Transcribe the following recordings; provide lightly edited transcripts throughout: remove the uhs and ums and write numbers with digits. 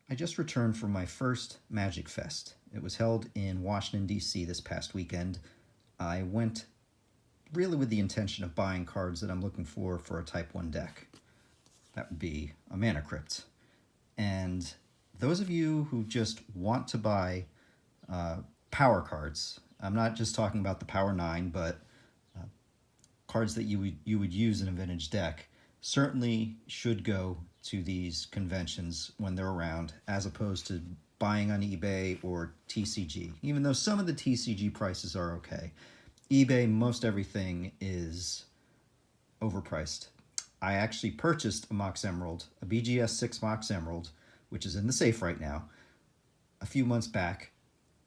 I just returned from my first Magic Fest. It was held in Washington, D.C. this past weekend. I went really with the intention of buying cards that I'm looking for a Type 1 deck. That would be a Mana Crypt. And those of you who just want to buy power cards, I'm not just talking about the Power 9, but cards that you would use in a vintage deck, certainly should go to these conventions when they're around, as opposed to buying on eBay or TCG. Even though some of the TCG prices are okay, eBay, most everything is overpriced. I actually purchased a Mox Emerald, a BGS 6 Mox Emerald, which is in the safe right now, a few months back,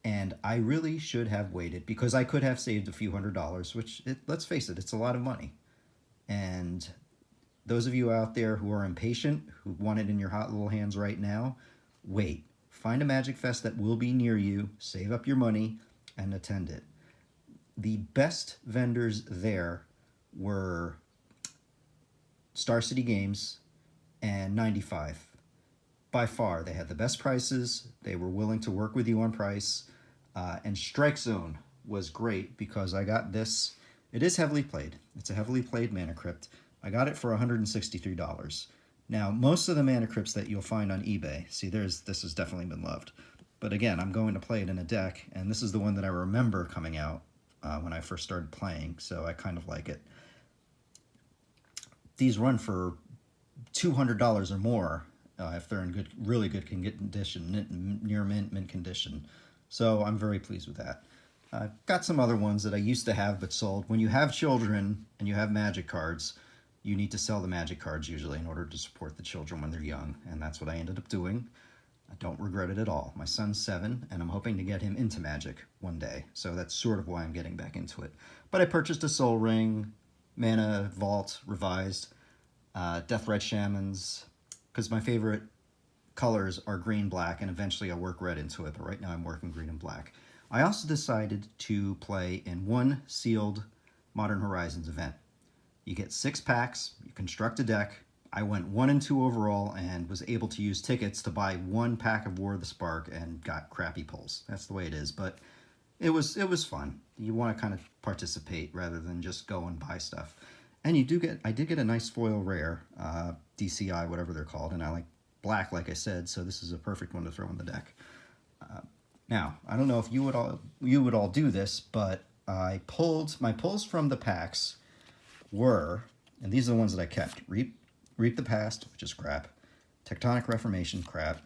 and I really should have waited because I could have saved a few $100s, which, let's face it, it's a lot of money. And those of you out there who are impatient, who want it in your hot little hands right now, wait. Find a Magic Fest that will be near you, save up your money, and attend it. The best vendors there were Star City Games and 95. By far, they had the best prices. They were willing to work with you on price. And Strike Zone was great because I got this. It is heavily played. It's a heavily played Mana Crypt. I got it for $163. Now, most of the Mana Crypts that you'll find on eBay, see, this has definitely been loved. But again, I'm going to play it in a deck, and this is the one that I remember coming out when I first started playing, so I kind of like it. These run for $200 or more if they're in really good condition, near mint condition. So I'm very pleased with that. I've got some other ones that I used to have but sold. When you have children and you have Magic cards, you need to sell the Magic cards usually in order to support the children when they're young, and that's what I ended up doing. I don't regret it at all. My son's 7, and I'm hoping to get him into Magic one day, so that's sort of why I'm getting back into it. But I purchased a Soul Ring, Mana Vault Revised, Death Red Shamans, because my favorite colors are green, black, and eventually I'll work red into it, but right now I'm working green and black. I also decided to play in one sealed Modern Horizons event. You get 6 packs, you construct a deck. I went 1 and 2 overall and was able to use tickets to buy 1 pack of War of the Spark and got crappy pulls. That's the way it is, but it was fun. You want to kind of participate rather than just go and buy stuff. And I did get a nice foil rare, DCI, whatever they're called, and I like black, like I said, so this is a perfect one to throw in the deck. Now, I don't know if you would all do this, but my pulls from the packs were, and these are the ones that I kept: Reap the Past, which is crap; Tectonic Reformation, crap;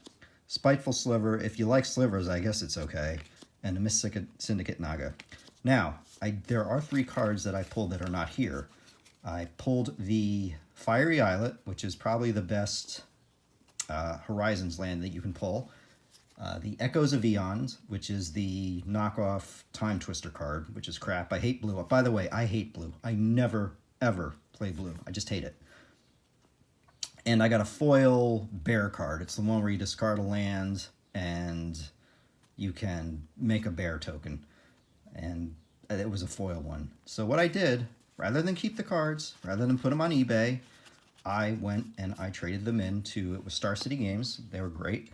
Spiteful Sliver. If you like slivers, I guess it's okay; and the Mystic Syndicate Naga. Now, there are 3 cards that I pulled that are not here. I pulled the Fiery Islet, which is probably the best Horizons land that you can pull. The Echoes of Eons, which is the knockoff Time Twister card, which is crap. I hate blue. By the way, I hate blue. I never, ever play blue. I just hate it. And I got a foil bear card. It's the one where you discard a land and you can make a bear token. And it was a foil one. So what I did, rather than keep the cards, rather than put them on eBay, I went and I traded them into, it was Star City Games. They were great.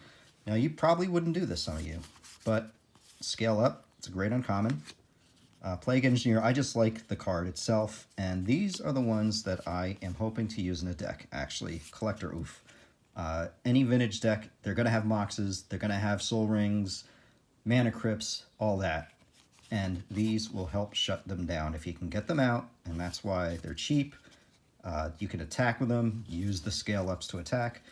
Now, you probably wouldn't do this, some of you, but Scale Up, it's a great uncommon. Plague Engineer, I just like the card itself, and these are the ones that I am hoping to use in a deck, actually. Collector Oof. Any vintage deck, they're going to have Moxes, they're going to have Soul Rings, Mana Crypts, all that. And these will help shut them down if you can get them out, and that's why they're cheap. You can attack with them, use the Scale Ups to attack.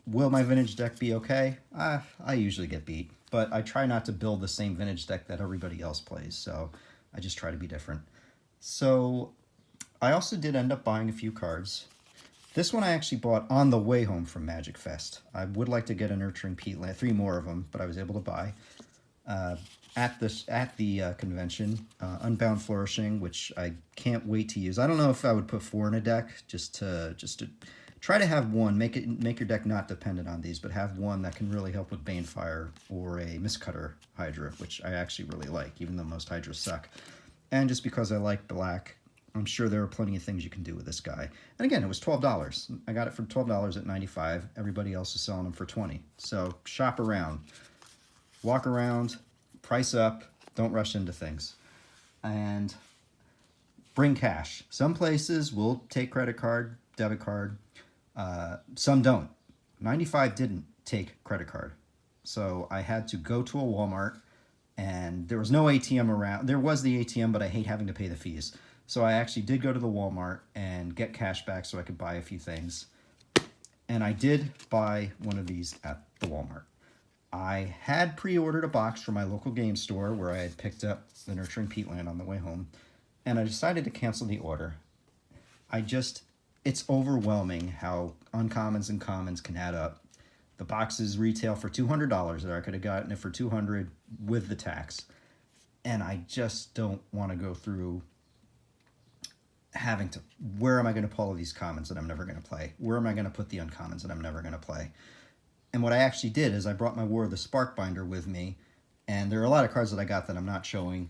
Will my vintage deck be okay? I usually get beat, but I try not to build the same vintage deck that everybody else plays, so I just try to be different. So I also did end up buying a few cards. This one I actually bought on the way home from Magic Fest. I would like to get a Nurturing Peatland, 3 more of them, but I was able to buy. At the convention, Unbound Flourishing, which I can't wait to use. I don't know if I would put 4 in a deck, just to try to have one, make your deck not dependent on these, but have one that can really help with Banefire or a Mistcutter Hydra, which I actually really like, even though most Hydras suck. And just because I like black, I'm sure there are plenty of things you can do with this guy. And again, it was $12. I got it for $12 at 95. Everybody else is selling them for 20. So shop around, walk around, price up, don't rush into things. And bring cash. Some places will take credit card, debit card. Some don't. 95 didn't take credit card. So I had to go to a Walmart, and there was no ATM around. There was the ATM, but I hate having to pay the fees. So I actually did go to the Walmart and get cash back so I could buy a few things. And I did buy one of these at the Walmart. I had pre-ordered a box from my local game store where I had picked up the Nurturing Peatland on the way home, and I decided to cancel the order. It's overwhelming how uncommons and commons can add up. The boxes retail for $200, or I could have gotten it for $200 with the tax. And I just don't want to go through having to, where am I going to pull all these commons that I'm never going to play? Where am I going to put the uncommons that I'm never going to play? And what I actually did is I brought my War of the Spark binder with me, and there are a lot of cards that I got that I'm not showing,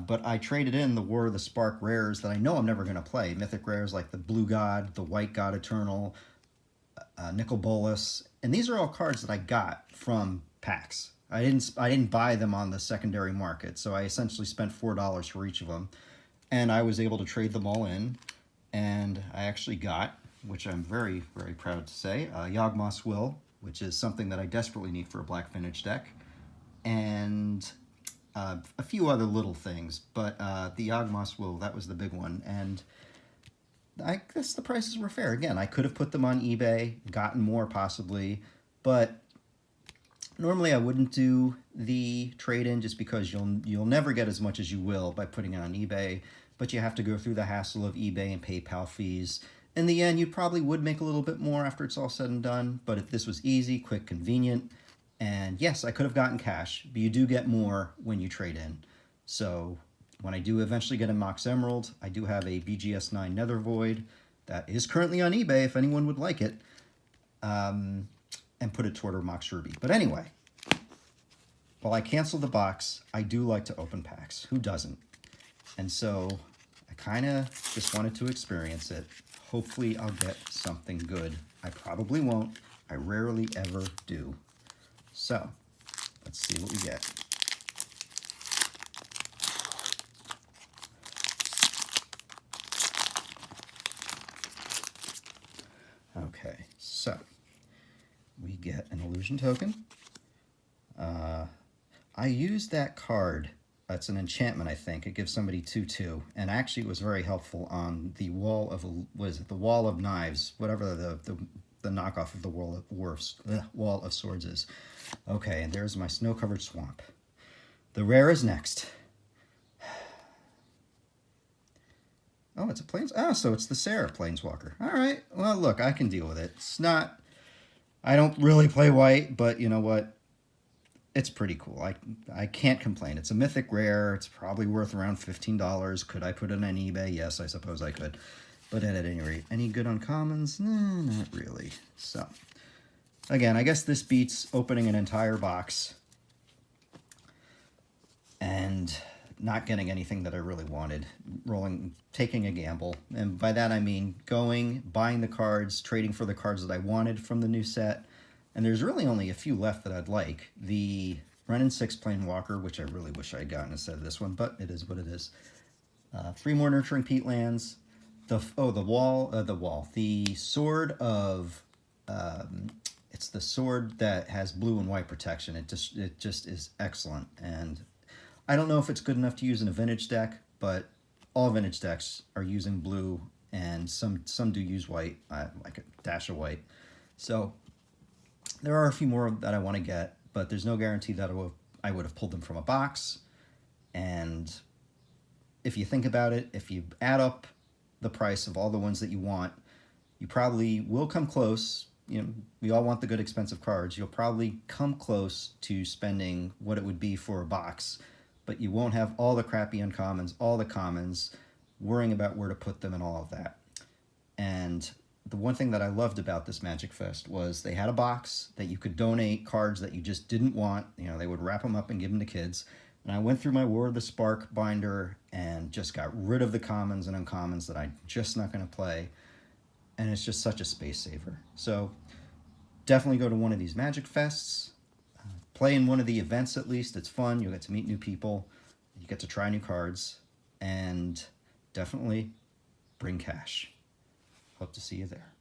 but I traded in the War of the Spark rares that I know I'm never going to play. Mythic rares like the Blue God, the White God Eternal, Nicol Bolas, and these are all cards that I got from packs. I didn't buy them on the secondary market, so I essentially spent $4 for each of them, and I was able to trade them all in, and I actually got, which I'm very, very proud to say, Yawgmoth's Will, which is something that I desperately need for a black vintage deck, and a few other little things, but the Yawgmoth's Will, that was the big one, and I guess the prices were fair. Again, I could have put them on eBay, gotten more possibly, but normally I wouldn't do the trade-in just because you'll never get as much as you will by putting it on eBay, but you have to go through the hassle of eBay and PayPal fees. In the end, you probably would make a little bit more after it's all said and done, but if this was easy, quick, convenient, and yes, I could have gotten cash, but you do get more when you trade in. So when I do eventually get a Mox Emerald, I do have a BGS9 Nether Void that is currently on eBay if anyone would like it, and put it toward a Mox Ruby. But anyway, while I canceled the box, I do like to open packs. Who doesn't? And so I kind of just wanted to experience it. Hopefully I'll get something good. I probably won't. I rarely ever do. So let's see what we get. Okay, so we get an illusion token. I used that card. It's an enchantment, I think. It gives somebody 2/2, and actually it was very helpful on the Wall of, what is it, the Wall of Knives, whatever the knockoff of the Wall of Swords is. Okay, and there's my snow-covered swamp. The rare is next. Oh, it's a plains. Oh, so it's the Serra Planeswalker. All right. Well, look, I can deal with it. It's not. I don't really play white, but you know what? It's pretty cool. I can't complain. It's a mythic rare. It's probably worth around $15. Could I put it on eBay? Yes, I suppose I could. But at any rate, any good uncommons? Nah, not really. So, again, I guess this beats opening an entire box and not getting anything that I really wanted. Taking a gamble. And by that I mean going, buying the cards, trading for the cards that I wanted from the new set. And there's really only a few left that I'd like. The Renin 6 Planewalker, which I really wish I had gotten instead of this one, but it is what it is. 3 more Nurturing Peatlands. The sword of, it's the sword that has blue and white protection. It just is excellent. And I don't know if it's good enough to use in a vintage deck, but all vintage decks are using blue, and some do use white, like a dash of white. So there are a few more that I want to get, but there's no guarantee that I would have pulled them from a box. And if you think about it, if you add up the price of all the ones that you want, you probably will come close. You know, we all want the good expensive cards. You'll probably come close to spending what it would be for a box, but you won't have all the crappy uncommons, all the commons, worrying about where to put them and all of that. And the one thing that I loved about this Magic Fest was they had a box that you could donate cards that you just didn't want. You know, they would wrap them up and give them to kids. And I went through my War of the Spark binder and just got rid of the commons and uncommons that I'm just not going to play. And it's just such a space saver. So definitely go to one of these Magic Fests. Play in one of the events at least. It's fun. You'll get to meet new people. You get to try new cards. And definitely bring cash. Hope to see you there.